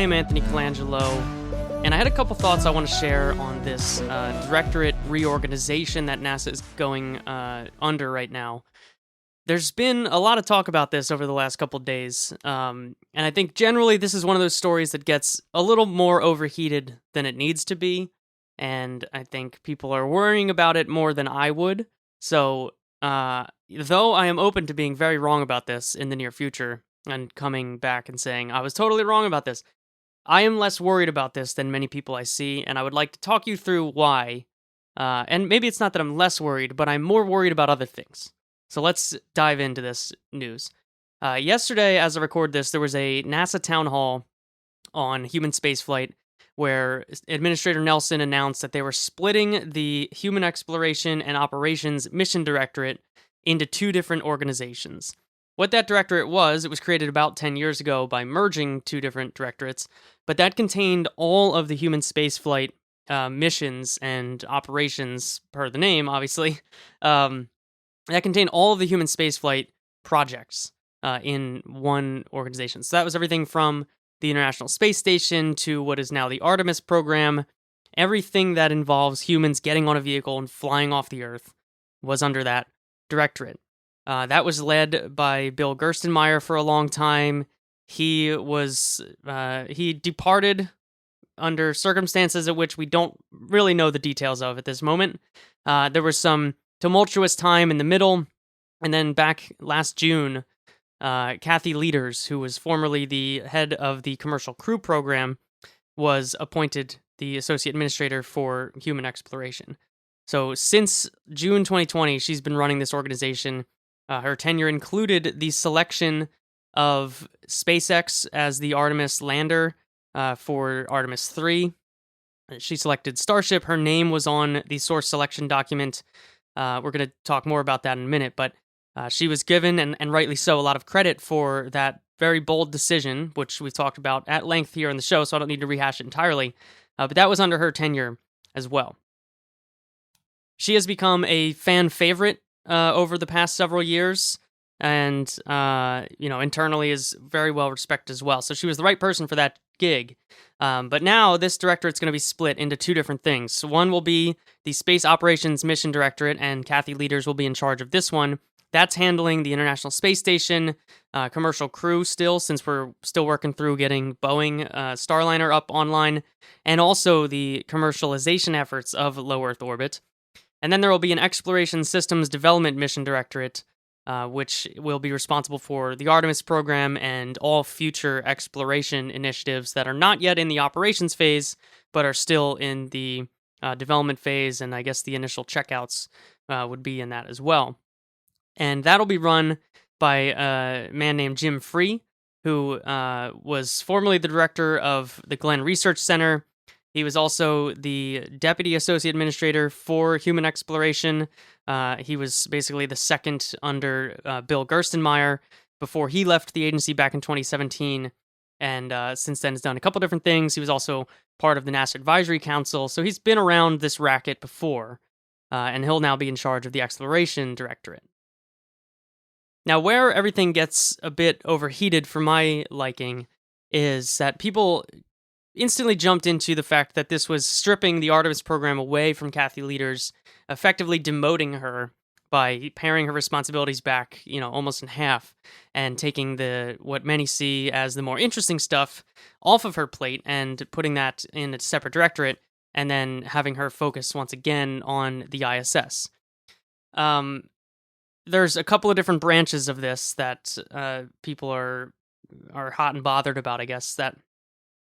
I am Anthony Colangelo, and I had a couple thoughts I want to share on this directorate reorganization that NASA is going under right now. There's been a lot of talk about this over the last couple of days, and I think generally this is one of those stories that gets a little more overheated than it needs to be, and I think people are worrying about it more than I would. So, though I am open to being very wrong about this in the near future, and coming back and saying, I was totally wrong about this, I am less worried about this than many people I see, and I would like to talk you through why. And maybe it's not that I'm less worried, but I'm more worried about other things. So let's dive into this news. Yesterday, as I record this, there was a NASA town hall on human spaceflight where Administrator Nelson announced that they were splitting the Human Exploration and Operations Mission Directorate into two different organizations. What that directorate was, it was created about 10 years ago by merging two different directorates, but that contained all of the human spaceflight missions and operations, per the name, obviously. That contained all of the human spaceflight projects in one organization. So that was everything from the International Space Station to what is now the Artemis program. Everything that involves humans getting on a vehicle and flying off the Earth was under that directorate. That was led by Bill Gerstenmaier for a long time. He departed under circumstances at which we don't really know the details of at this moment. There was some tumultuous time in the middle, and then back last June, Kathy Leaders, who was formerly the head of the Commercial Crew Program, was appointed the Associate Administrator for Human Exploration. So since June 2020, she's been running this organization. Her tenure included the selection of SpaceX as the Artemis lander for Artemis 3. She selected Starship. Her name was on the source selection document. We're going to talk more about that in a minute, but she was given, and rightly so, a lot of credit for that very bold decision, which we've talked about at length here on the show, so I don't need to rehash it entirely. But that was under her tenure as well. She has become a fan favorite over the past several years, and internally is very well respected as well. So she was the right person for that gig. But now this directorate's going to be split into two different things. So one will be the Space Operations Mission Directorate, and Kathy Leaders will be in charge of this one. That's handling the International Space Station, Commercial Crew still, since we're still working through getting Boeing Starliner up online, and also the commercialization efforts of low Earth orbit. And then there will be an Exploration Systems Development Mission Directorate, which will be responsible for the Artemis program and all future exploration initiatives that are not yet in the operations phase, but are still in the development phase, and I guess the initial checkouts would be in that as well. And that'll be run by a man named Jim Free, who was formerly the director of the Glenn Research Center. He was also the Deputy Associate Administrator for Human Exploration. He was basically the second under Bill Gerstenmaier before he left the agency back in 2017. And since then has done a couple different things. He was also part of the NASA Advisory Council. So he's been around this racket before. And he'll now be in charge of the Exploration Directorate. Now, where everything gets a bit overheated for my liking is that people instantly jumped into the fact that this was stripping the Artemis program away from Kathy Leaders, effectively demoting her by paring her responsibilities back, almost in half, and taking what many see as the more interesting stuff off of her plate and putting that in a separate directorate, and then having her focus once again on the ISS. There's a couple of different branches of this that people are hot and bothered about, I guess, that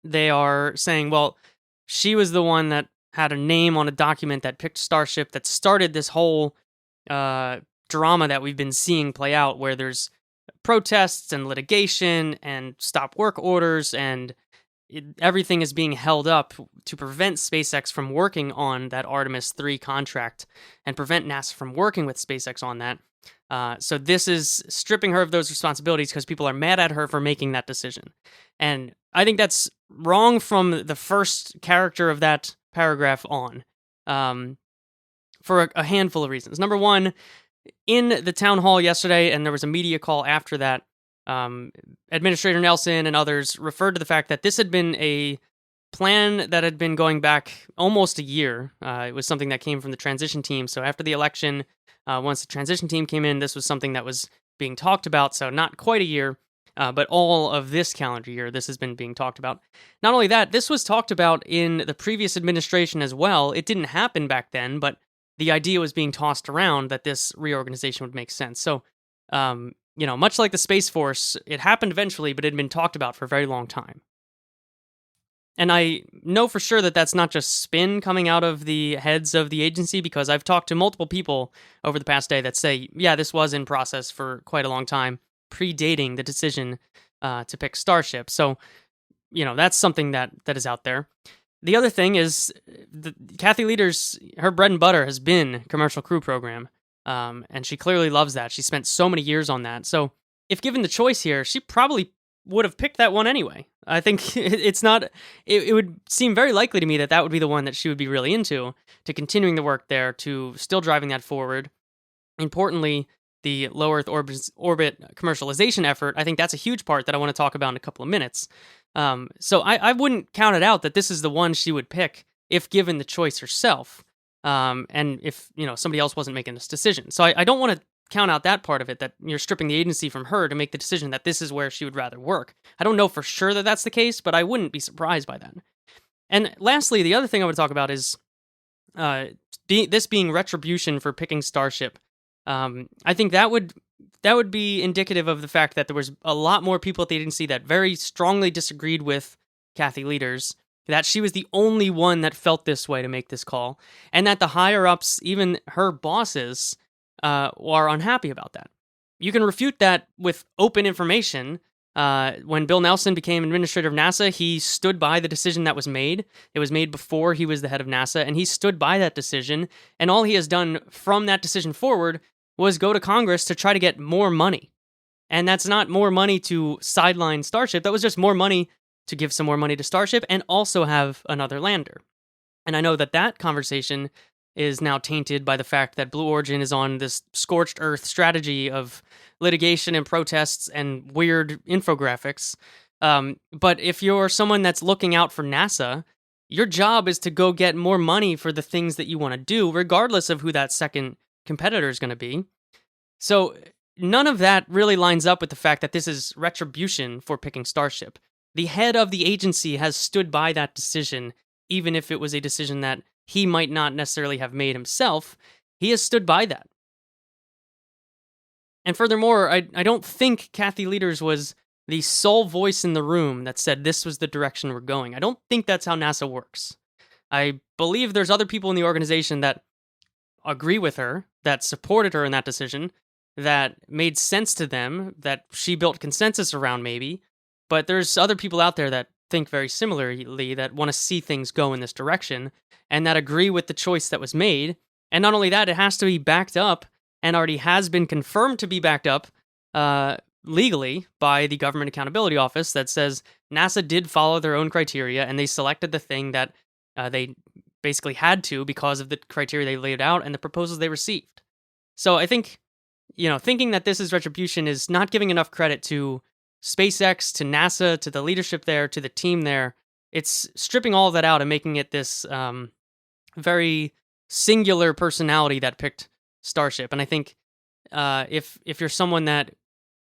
they are saying, well, she was the one that had a name on a document that picked Starship that started this whole drama that we've been seeing play out, where there's protests and litigation and stop work orders, and everything is being held up to prevent SpaceX from working on that Artemis 3 contract and prevent NASA from working with SpaceX on that. So this is stripping her of those responsibilities because people are mad at her for making that decision. And I think that's wrong from the first character of that paragraph on, for a handful of reasons. Number one, in the town hall yesterday, and there was a media call after that, Administrator Nelson and others referred to the fact that this had been a plan that had been going back almost a year. It was something that came from the transition team. So after the election, once the transition team came in, this was something that was being talked about. So not quite a year, but all of this calendar year, this has been being talked about. Not only that, this was talked about in the previous administration as well. It didn't happen back then, but the idea was being tossed around that this reorganization would make sense. So, much like the Space Force, it happened eventually, but it had been talked about for a very long time. And I know for sure that that's not just spin coming out of the heads of the agency, because I've talked to multiple people over the past day that say, yeah, this was in process for quite a long time, predating the decision to pick Starship. So, that's something that is out there. The other thing is, Kathy Leader's, her bread and butter has been Commercial Crew Program, and she clearly loves that. She spent so many years on that. So if given the choice here, she probably would have picked that one anyway. I think it would seem very likely to me that would be the one that she would be really into, to continuing the work there, to still driving that forward. Importantly, the low Earth orbit commercialization effort, I think that's a huge part that I want to talk about in a couple of minutes. So I wouldn't count it out that this is the one she would pick if given the choice herself, and if somebody else wasn't making this decision. So I don't want to count out that part of it, that you're stripping the agency from her to make the decision that this is where she would rather work. I don't know for sure that that's the case, but I wouldn't be surprised by that. And lastly, the other thing I would talk about is this being retribution for picking Starship. I think that would be indicative of the fact that there was a lot more people at the agency that very strongly disagreed with Kathy Leaders, that she was the only one that felt this way to make this call, and that the higher-ups, even her bosses, are unhappy about that. You can refute that with open information. When Bill Nelson became administrator of NASA, he stood by the decision that was made. It was made before he was the head of NASA, and he stood by that decision, and all he has done from that decision forward was go to Congress to try to get more money. And that's not more money to sideline Starship. That was just more money to give some more money to Starship and also have another lander. And I know that conversation is now tainted by the fact that Blue Origin is on this scorched earth strategy of litigation and protests and weird infographics. But if you're someone that's looking out for NASA, your job is to go get more money for the things that you want to do, regardless of who that second competitor is going to be. So none of that really lines up with the fact that this is retribution for picking Starship. The head of the agency has stood by that decision, even if it was a decision that he might not necessarily have made himself. He has stood by that. And furthermore, I don't think Kathy Leaders was the sole voice in the room that said this was the direction we're going. I don't think that's how NASA works. I believe there's other people in the organization that agree with her, that supported her in that decision, that made sense to them, that she built consensus around maybe, but there's other people out there that think very similarly, that want to see things go in this direction, and that agree with the choice that was made. And not only that, it has to be backed up, and already has been confirmed to be backed up legally by the Government Accountability Office, that says NASA did follow their own criteria, and they selected the thing that they basically had to because of the criteria they laid out and the proposals they received. So I think, thinking that this is retribution is not giving enough credit to SpaceX, to NASA, to the leadership there, to the team there. It's stripping all of that out and making it this very singular personality that picked Starship. And I think if you're someone that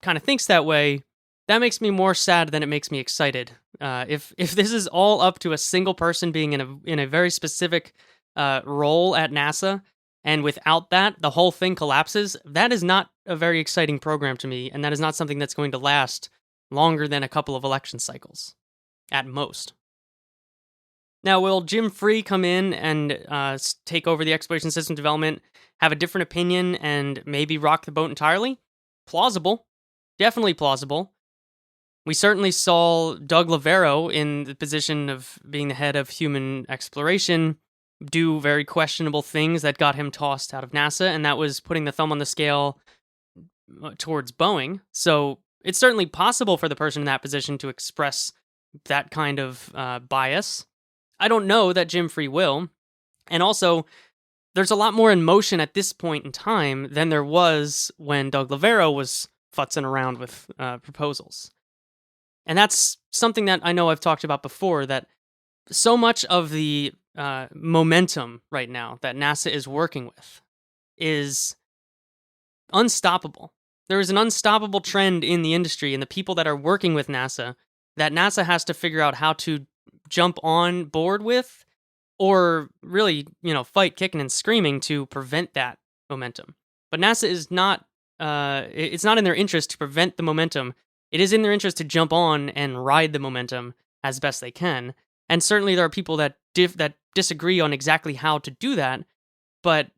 kind of thinks that way, that makes me more sad than it makes me excited. If this is all up to a single person being in a very specific role at NASA, and without that, the whole thing collapses, that is not a very exciting program to me, and that is not something that's going to last longer than a couple of election cycles, at most. Now, will Jim Free come in and take over the exploration system development, have a different opinion, and maybe rock the boat entirely? Plausible. Definitely plausible. We certainly saw Doug Lavero in the position of being the head of human exploration do very questionable things that got him tossed out of NASA, and that was putting the thumb on the scale towards Boeing. So it's certainly possible for the person in that position to express that kind of bias. I don't know that Jim Free will. And also, there's a lot more in motion at this point in time than there was when Doug Lavero was futzing around with proposals. And that's something that I know I've talked about before, that so much of the momentum right now that NASA is working with is unstoppable. There is an unstoppable trend in the industry and the people that are working with NASA that NASA has to figure out how to jump on board with, or really, fight kicking and screaming to prevent that momentum. But NASA is not, it's not in their interest to prevent the momentum. It is in their interest to jump on and ride the momentum as best they can. And certainly there are people that disagree on exactly how to do that, but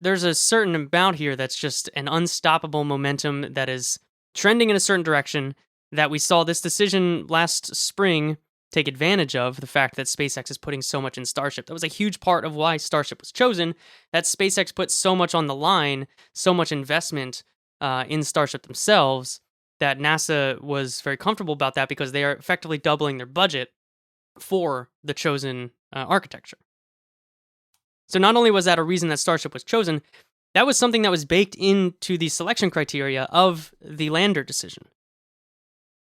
there's a certain amount here that's just an unstoppable momentum that is trending in a certain direction, that we saw this decision last spring take advantage of, the fact that SpaceX is putting so much in Starship. That was a huge part of why Starship was chosen, that SpaceX put so much on the line, so much investment in Starship themselves, that NASA was very comfortable about that because they are effectively doubling their budget for the chosen architecture. So not only was that a reason that Starship was chosen, that was something that was baked into the selection criteria of the lander decision.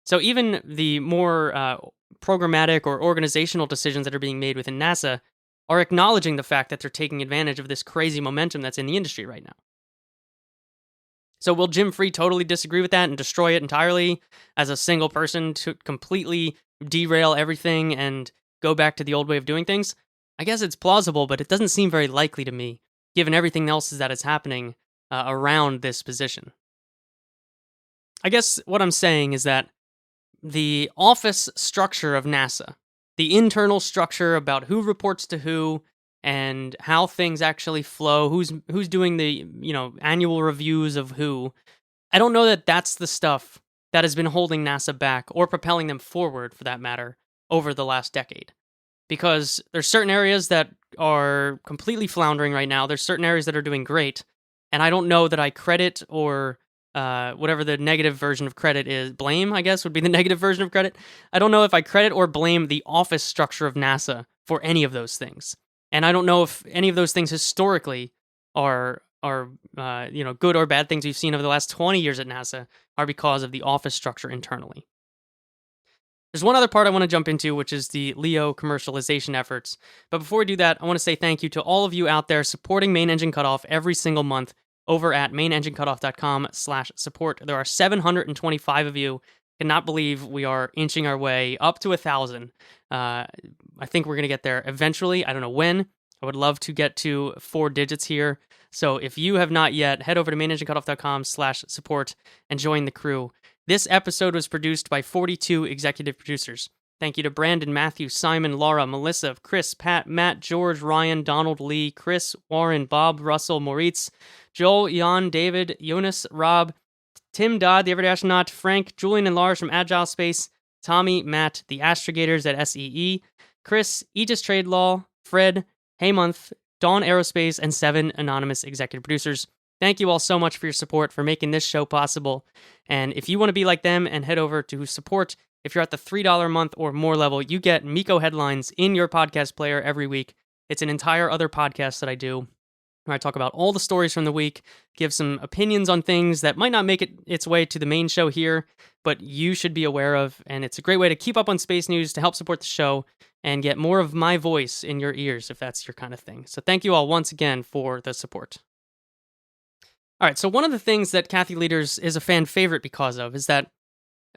So even the more programmatic or organizational decisions that are being made within NASA are acknowledging the fact that they're taking advantage of this crazy momentum that's in the industry right now. So will Jim Free totally disagree with that and destroy it entirely as a single person to completely derail everything and go back to the old way of doing things? I guess it's plausible, but it doesn't seem very likely to me, given everything else that is happening around this position. I guess what I'm saying is that the office structure of NASA, the internal structure about who reports to who and how things actually flow, who's doing the annual reviews of who, I don't know that that's the stuff that has been holding NASA back, or propelling them forward for that matter, over the last decade. Because there's certain areas that are completely floundering right now. There's certain areas that are doing great. And I don't know that I credit, or whatever the negative version of credit is, blame, I guess, would be the negative version of credit. I don't know if I credit or blame the office structure of NASA for any of those things. And I don't know if any of those things historically are good or bad things we've seen over the last 20 years at NASA are because of the office structure internally. There's one other part I want to jump into, which is the LEO commercialization efforts. But before we do that, I want to say thank you to all of you out there supporting Main Engine Cutoff every single month over at mainenginecutoff.com/support. There are 725 of you. Cannot believe we are inching our way up to 1,000. I think we're going to get there eventually. I don't know when. I would love to get to 4 digits here. So if you have not yet, head over to mainenginecutoff.com/support and join the crew. This episode was produced by 42 executive producers. Thank you to Brandon, Matthew, Simon, Laura, Melissa, Chris, Pat, Matt, George, Ryan, Donald, Lee, Chris, Warren, Bob, Russell, Moritz, Joel, Jan, David, Jonas, Rob, Tim Dodd, the Everyday Astronaut, Frank, Julian and Lars from Agile Space, Tommy, Matt, the Astrogators at SEE, Chris, Aegis Trade Law, Fred, Heymonth, Dawn Aerospace, and 7 anonymous executive producers. Thank you all so much for your support, for making this show possible. And if you want to be like them and head over to support, if you're at the $3 a month or more level, you get Miko headlines in your podcast player every week. It's an entire other podcast that I do, where I talk about all the stories from the week, give some opinions on things that might not make its way to the main show here, but you should be aware of. And it's a great way to keep up on space news, to help support the show, and get more of my voice in your ears if that's your kind of thing. So thank you all once again for the support. All right, so one of the things that Kathy Leaders is a fan favorite because of is that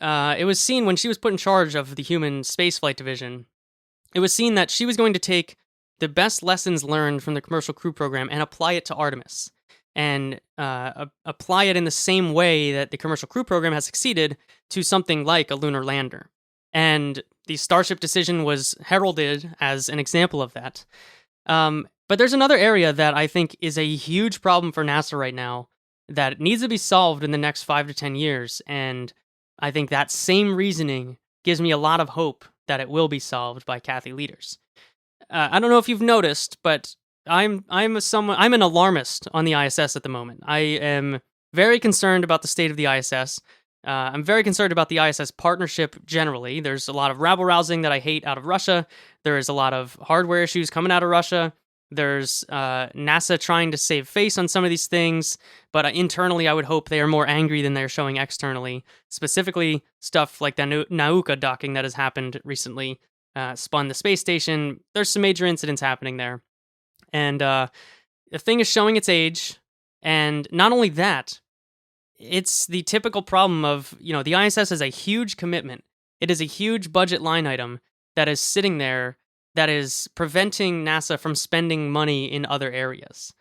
it was seen when she was put in charge of the human spaceflight division, it was seen that she was going to take the best lessons learned from the commercial crew program and apply it to Artemis, and apply it in the same way that the commercial crew program has succeeded to something like a lunar lander. And the Starship decision was heralded as an example of that. But there's another area that I think is a huge problem for NASA right now that needs to be solved in the next 5 to 10 years, and I think that same reasoning gives me a lot of hope that it will be solved by Kathy Leaders. I don't know if you've noticed, but I'm an alarmist on the ISS at the moment. I am very concerned about the state of the ISS. I'm very concerned about the ISS partnership generally. There's a lot of rabble-rousing that I hate out of Russia. There is a lot of hardware issues coming out of Russia. There's NASA trying to save face on some of these things, but internally, I would hope they are more angry than they're showing externally. Specifically, stuff like the Nauka docking that has happened recently, spun the space station. There's some major incidents happening there. And the thing is showing its age. And not only that, it's the typical problem of, the ISS is a huge commitment. It is a huge budget line item that is sitting there that is preventing NASA from spending money in other areas.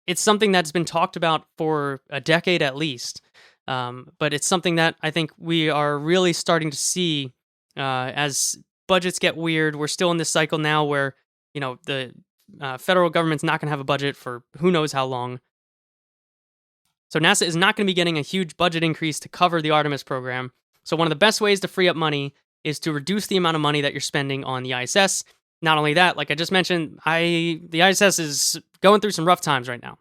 It's something that's been talked about for a decade at least, but it's something that I think we are really starting to see as budgets get weird. We're still in this cycle now where, the federal government's not going to have a budget for who knows how long. So NASA is not going to be getting a huge budget increase to cover the Artemis program. So one of the best ways to free up money is to reduce the amount of money that you're spending on the ISS. Not only that, like I just mentioned, the ISS is going through some rough times right now.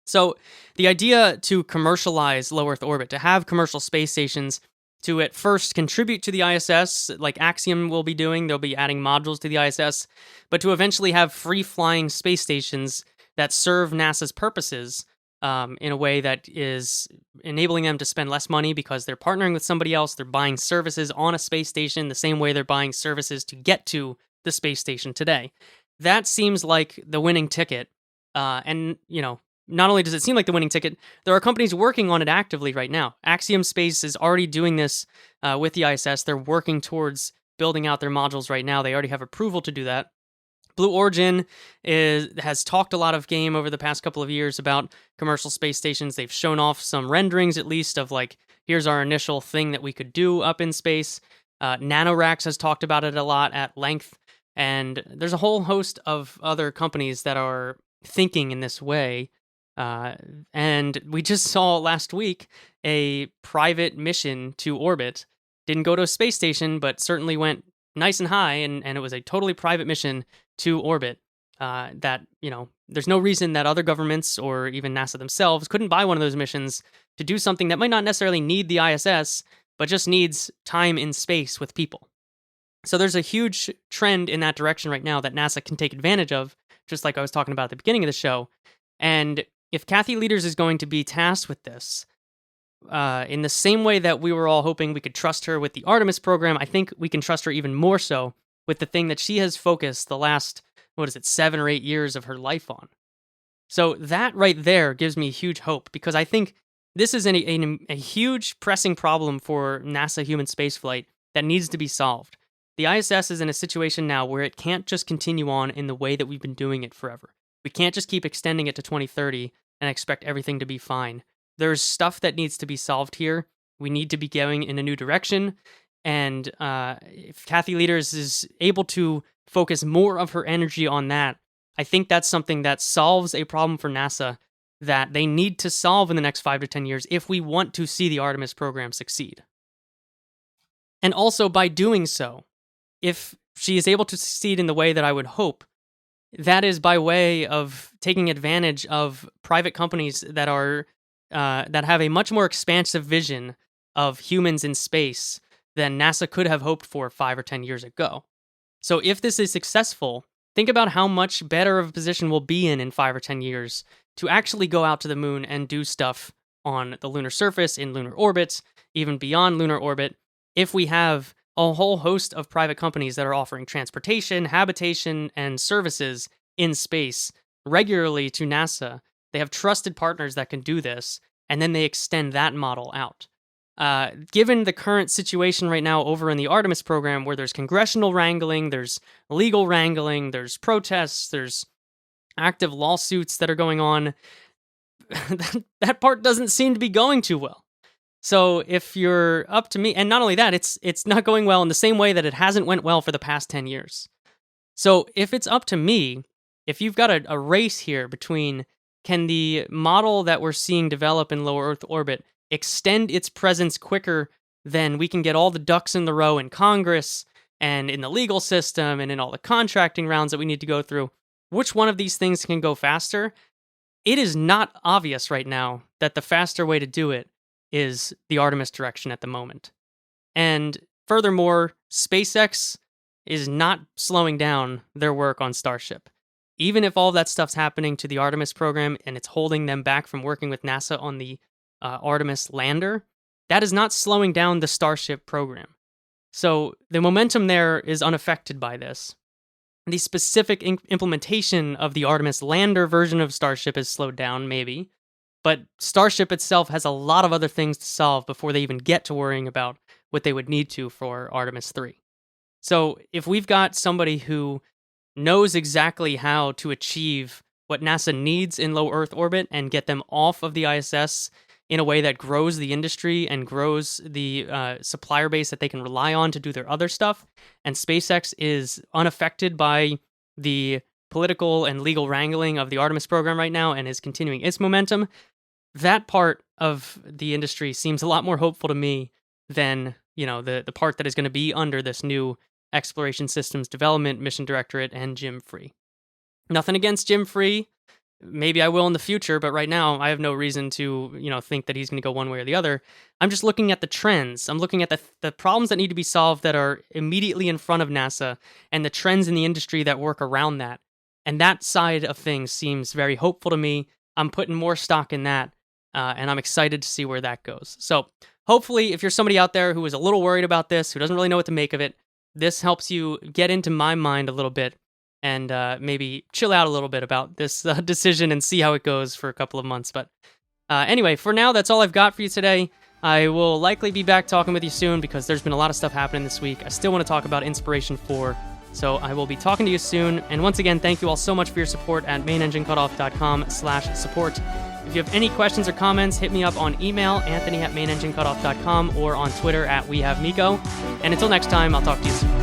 So the idea to commercialize low Earth orbit, to have commercial space stations to at first contribute to the ISS, like Axiom will be doing, they'll be adding modules to the ISS, but to eventually have free-flying space stations that serve NASA's purposes in a way that is enabling them to spend less money because they're partnering with somebody else, they're buying services on a space station the same way they're buying services to get to the space station today. That seems like the winning ticket. And, not only does it seem like the winning ticket, there are companies working on it actively right now. Axiom Space is already doing this with the ISS. They're working towards building out their modules right now. They already have approval to do that. Blue Origin has talked a lot of game over the past couple of years about commercial space stations. They've shown off some renderings, at least, of like, here's our initial thing that we could do up in space. NanoRacks has talked about it a lot at length. And there's a whole host of other companies that are thinking in this way. And we just saw last week a private mission to orbit. Didn't go to a space station, but certainly went nice and high, and it was a totally private mission to orbit. That, there's no reason that other governments or even NASA themselves couldn't buy one of those missions to do something that might not necessarily need the ISS, but just needs time in space with people. So there's a huge trend in that direction right now that NASA can take advantage of, just like I was talking about at the beginning of the show. And if Kathy Leaders is going to be tasked with this, in the same way that we were all hoping we could trust her with the Artemis program, I think we can trust her even more so with the thing that she has focused the last, 7 or 8 years of her life on. So that right there gives me huge hope, because I think this is a huge pressing problem for NASA human spaceflight that needs to be solved. The ISS is in a situation now where it can't just continue on in the way that we've been doing it forever. We can't just keep extending it to 2030 and expect everything to be fine. There's stuff that needs to be solved here. We need to be going in a new direction. And if Kathy Leaders is able to focus more of her energy on that, I think that's something that solves a problem for NASA that they need to solve in the next 5 to 10 years if we want to see the Artemis program succeed. And also, by doing so, if she is able to succeed in the way that I would hope, that is by way of taking advantage of private companies that are that have a much more expansive vision of humans in space than NASA could have hoped for 5 or 10 years ago. So if this is successful, think about how much better of a position we'll be in 5 or 10 years to actually go out to the moon and do stuff on the lunar surface, in lunar orbits, even beyond lunar orbit, if we have a whole host of private companies that are offering transportation, habitation, and services in space regularly to NASA. They have trusted partners that can do this, and then they extend that model out. Given the current situation right now over in the Artemis program, where there's congressional wrangling, there's legal wrangling, there's protests, there's active lawsuits that are going on, that part doesn't seem to be going too well. So if you're up to me, and not only that, it's not going well in the same way that it hasn't went well for the past 10 years. So if it's up to me, if you've got a race here between, can the model that we're seeing develop in low Earth orbit extend its presence quicker than we can get all the ducks in the row in Congress and in the legal system and in all the contracting rounds that we need to go through, which one of these things can go faster? It is not obvious right now that the faster way to do it is the Artemis direction at the moment. And furthermore, SpaceX is not slowing down their work on Starship. Even if all that stuff's happening to the Artemis program and it's holding them back from working with NASA on the Artemis lander, that is not slowing down the Starship program. So the momentum there is unaffected by this. The specific implementation of the Artemis lander version of Starship is slowed down, maybe, but Starship itself has a lot of other things to solve before they even get to worrying about what they would need to for Artemis 3. So if we've got somebody who knows exactly how to achieve what NASA needs in low Earth orbit and get them off of the ISS in a way that grows the industry and grows the supplier base that they can rely on to do their other stuff, and SpaceX is unaffected by the political and legal wrangling of the Artemis program right now and is continuing its momentum, that part of the industry seems a lot more hopeful to me than, the part that is going to be under this new Exploration Systems Development Mission Directorate and Jim Free. Nothing against Jim Free. Maybe I will in the future, but right now I have no reason to, think that he's going to go one way or the other. I'm just looking at the trends. I'm looking at the problems that need to be solved that are immediately in front of NASA and the trends in the industry that work around that. And that side of things seems very hopeful to me. I'm putting more stock in that, and I'm excited to see where that goes. So hopefully, if you're somebody out there who is a little worried about this, who doesn't really know what to make of it, this helps you get into my mind a little bit and maybe chill out a little bit about this decision and see how it goes for a couple of months. But anyway, for now, that's all I've got for you today. I will likely be back talking with you soon because there's been a lot of stuff happening this week. I still want to talk about Inspiration 4, so I will be talking to you soon. And once again, thank you all so much for your support at mainenginecutoff.com/support. If you have any questions or comments, hit me up on email, anthony@mainenginecutoff.com, or on Twitter @wehavemiko. And until next time, I'll talk to you soon.